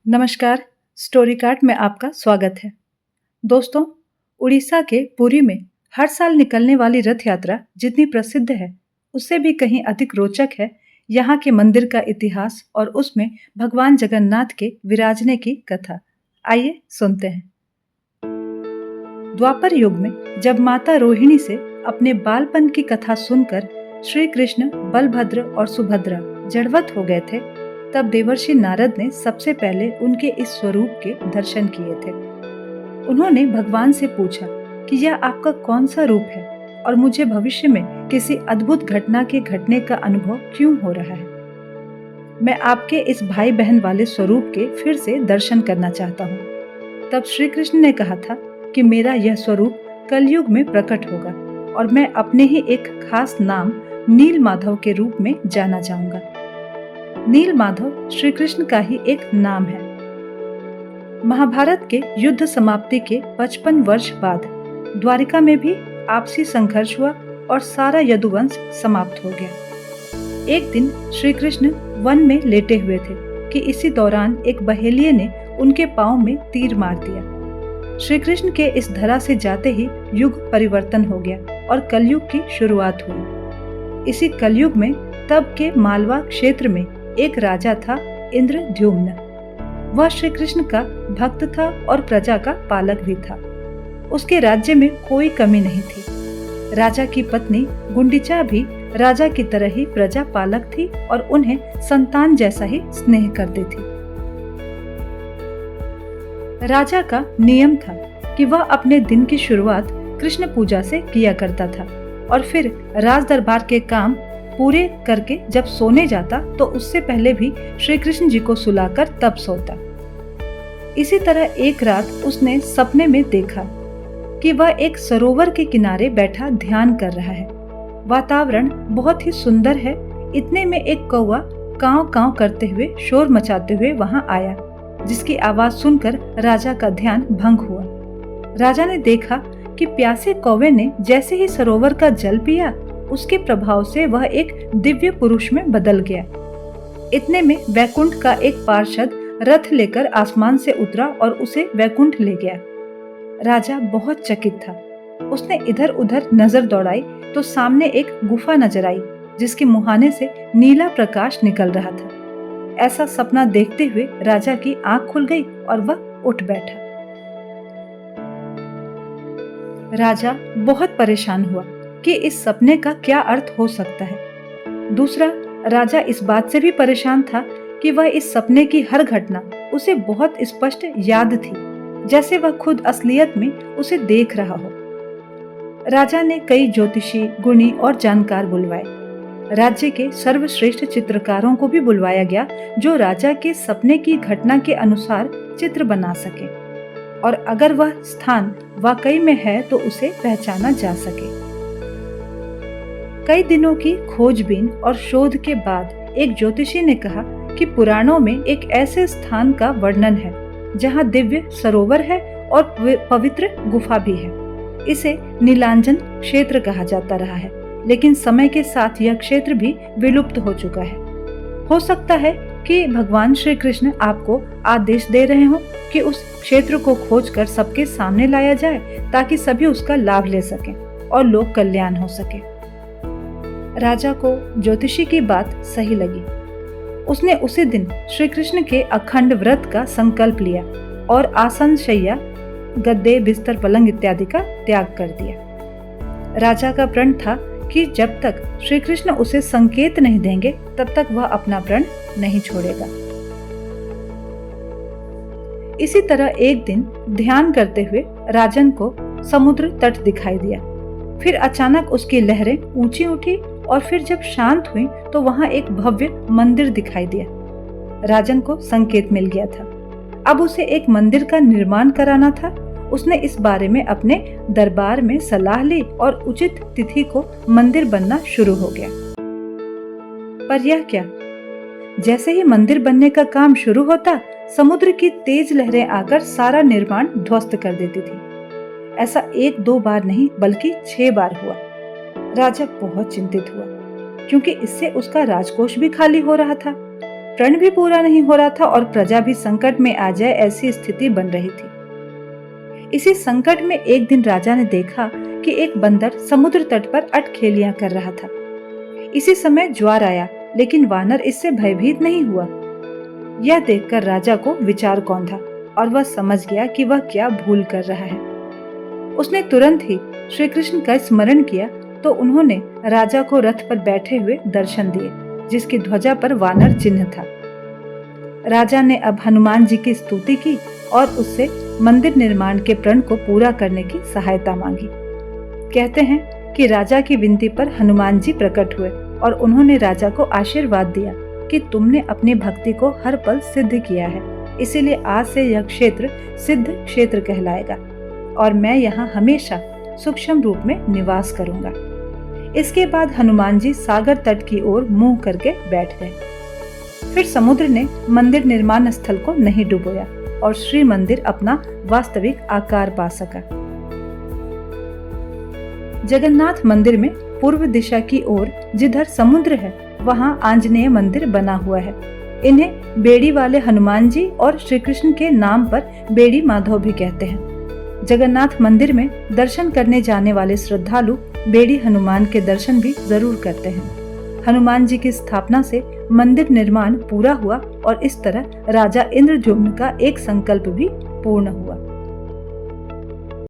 नमस्कार, story card में आपका स्वागत है। दोस्तों, उड़ीसा के पुरी में हर साल निकलने वाली रथ यात्रा जितनी प्रसिद्ध है, उससे भी कहीं अधिक रोचक है यहाँ के मंदिर का इतिहास और उसमें भगवान जगन्नाथ के विराजने की कथा। आइए सुनते हैं। द्वापर युग में जब माता रोहिणी से अपने बालपन की कथा सुनकर श्री कृष्ण, बलभद्र और सुभद्रा जड़वत हो गए थे, तब देवर्षि नारद ने सबसे पहले उनके इस स्वरूप के दर्शन किए थे। उन्होंने भगवान से पूछा कि यह आपका कौन सा रूप है और मुझे भविष्य में किसी अद्भुत घटना के घटने का अनुभव क्यों हो रहा है। मैं आपके इस भाई बहन वाले स्वरूप के फिर से दर्शन करना चाहता हूँ। तब श्री कृष्ण ने कहा था कि मेरा यह स्वरूप कलयुग में प्रकट होगा और मैं अपने ही एक खास नाम नील माधव के रूप में जाना जाऊंगा। नील माधव श्री कृष्ण का ही एक नाम है। महाभारत के युद्ध समाप्ति के 55 वर्ष बाद द्वारिका में भी आपसी संघर्ष हुआ और सारा यदुवंश समाप्त हो गया। एक दिन श्री कृष्ण वन में लेटे हुए थे कि इसी दौरान एक बहेलिये ने उनके पांव में तीर मार दिया। श्री कृष्ण के इस धरा से जाते ही युग परिवर्तन हो गया और कलयुग की शुरुआत हुई। इसी कलयुग में तब के मालवा क्षेत्र में एक राजा था, इंद्रद्युम्न। वह श्री कृष्ण का भक्त था और प्रजा का पालक भी था। उसके राज्य में कोई कमी नहीं थी। राजा की पत्नी गुंडिचा भी राजा की तरह ही प्रजा पालक थी और उन्हें संतान जैसा ही स्नेह करती थी। राजा का नियम था कि वह अपने दिन की शुरुआत कृष्ण पूजा से किया करता था और फिर राज दरबार के काम पूरे करके जब सोने जाता तो उससे पहले भी श्री कृष्ण जी को सुलाकर तब सोता। इसी तरह एक रात उसने सपने में देखा कि वह एक सरोवर के किनारे बैठा ध्यान कर रहा है। वातावरण बहुत ही सुंदर है। इतने में एक कौवा कांव कांव करते हुए शोर मचाते हुए वहां आया, जिसकी आवाज सुनकर राजा का ध्यान भंग हुआ। राजा ने देखा कि प्यासे कौवे ने जैसे ही सरोवर का जल पिया, उसके प्रभाव से वह एक दिव्य पुरुष में बदल गया। इतने में वैकुंठ का एक पार्षद रथ लेकर आसमान से उतरा और उसे वैकुंठ ले गया। राजा बहुत चकित था। उसने इधर उधर नजर दौड़ाई तो सामने एक गुफा नजर आई, जिसके मुहाने से नीला प्रकाश निकल रहा था। ऐसा सपना देखते हुए राजा की आंख खुल गई और वह उठ बैठा। राजा बहुत परेशान हुआ कि इस सपने का क्या अर्थ हो सकता है। दूसरा, राजा इस बात से भी परेशान था कि वह इस सपने की हर घटना उसे बहुत स्पष्ट याद थी, जैसे वह खुद असलियत में उसे देख रहा हो। राजा ने कई ज्योतिषी, गुणी और जानकार बुलवाए। राज्य के सर्वश्रेष्ठ चित्रकारों को भी बुलवाया गया, जो राजा के सपने की घटना के अनुसार चित्र बना सके और अगर वह स्थान वाकई में है तो उसे पहचाना जा सके। कई दिनों की खोजबीन और शोध के बाद एक ज्योतिषी ने कहा कि पुराणों में एक ऐसे स्थान का वर्णन है जहां दिव्य सरोवर है और पवित्र गुफा भी है। इसे नीलांजन क्षेत्र कहा जाता रहा है, लेकिन समय के साथ यह क्षेत्र भी विलुप्त हो चुका है। हो सकता है कि भगवान श्री कृष्ण आपको आदेश दे रहे हो कि उस क्षेत्र को खोजकर सबके सामने लाया जाए, ताकि सभी उसका लाभ ले सकें और लोक कल्याण हो सके। राजा को ज्योतिषी की बात सही लगी। उसने उसी दिन श्री कृष्ण के अखंड व्रत का संकल्प लिया और आसन, शैया, गद्दे, बिस्तर, पलंग इत्यादि का त्याग कर दिया। राजा का प्रण था कि जब तक श्री कृष्ण उसे संकेत नहीं देंगे, तब तक वह अपना प्रण नहीं छोड़ेगा। इसी तरह एक दिन ध्यान करते हुए राजन को समुद्र तट दिखाई दिया। फिर अचानक उसकी लहरें ऊंची उठी और फिर जब शांत हुई तो वहां एक भव्य मंदिर दिखाई दिया। राजन को संकेत मिल गया था। अब उसे एक मंदिर का निर्माण कराना था। उसने इस बारे में अपने दरबार में सलाह ली और उचित तिथि को मंदिर बनना शुरू हो गया। पर यह क्या, जैसे ही मंदिर बनने का काम शुरू होता, समुद्र की तेज लहरें आकर सारा निर्माण ध्वस्त कर देती थी। ऐसा 1-2 बार नहीं बल्कि 6 बार हुआ। राजा बहुत चिंतित हुआ, क्योंकि इससे उसका राजकोष भी खाली हो रहा था। प्रण भी पूरा नहीं हो रहा था और प्रजा भी संकट में आ जाए ऐसी स्थिति बन रही थी। इसी संकट में एक दिन राजा ने देखा कि एक बंदर समुद्र तट पर अटखेलियां कर रहा था। इसी समय ज्वार आया, लेकिन वानर इससे भयभीत नहीं हुआ। यह देखकर राजा को विचार कौंधा और वह समझ गया कि वह क्या भूल कर रहा है। उसने तुरंत ही श्री कृष्ण का स्मरण किया तो उन्होंने राजा को रथ पर बैठे हुए दर्शन दिए, जिसकी ध्वजा पर वानर चिन्ह था। राजा ने अब हनुमान जी की स्तुति की और उससे मंदिर निर्माण के प्रण को पूरा करने की सहायता मांगी। कहते हैं कि राजा की विनती पर हनुमान जी प्रकट हुए और उन्होंने राजा को आशीर्वाद दिया कि तुमने अपनी भक्ति को हर पल सिद्ध किया है, इसीलिए आज से यह क्षेत्र सिद्ध क्षेत्र कहलाएगा और मैं यहाँ हमेशा सूक्ष्म रूप में निवास करूंगा। इसके बाद हनुमान जी सागर तट की ओर मुंह करके बैठ गए। फिर समुद्र ने मंदिर निर्माण स्थल को नहीं डुबोया और श्री मंदिर अपना वास्तविक आकार पा सका। जगन्नाथ मंदिर में पूर्व दिशा की ओर जिधर समुद्र है वहां आंजनेय मंदिर बना हुआ है। इन्हें बेड़ी वाले हनुमान जी और श्री कृष्ण के नाम पर बेड़ी माधव भी कहते हैं। जगन्नाथ मंदिर में दर्शन करने जाने वाले श्रद्धालु बेड़ी हनुमान के दर्शन भी जरूर करते हैं। हनुमान जी की स्थापना से मंदिर निर्माण पूरा हुआ और इस तरह राजा इंद्रद्युम्न का एक संकल्प भी पूर्ण हुआ।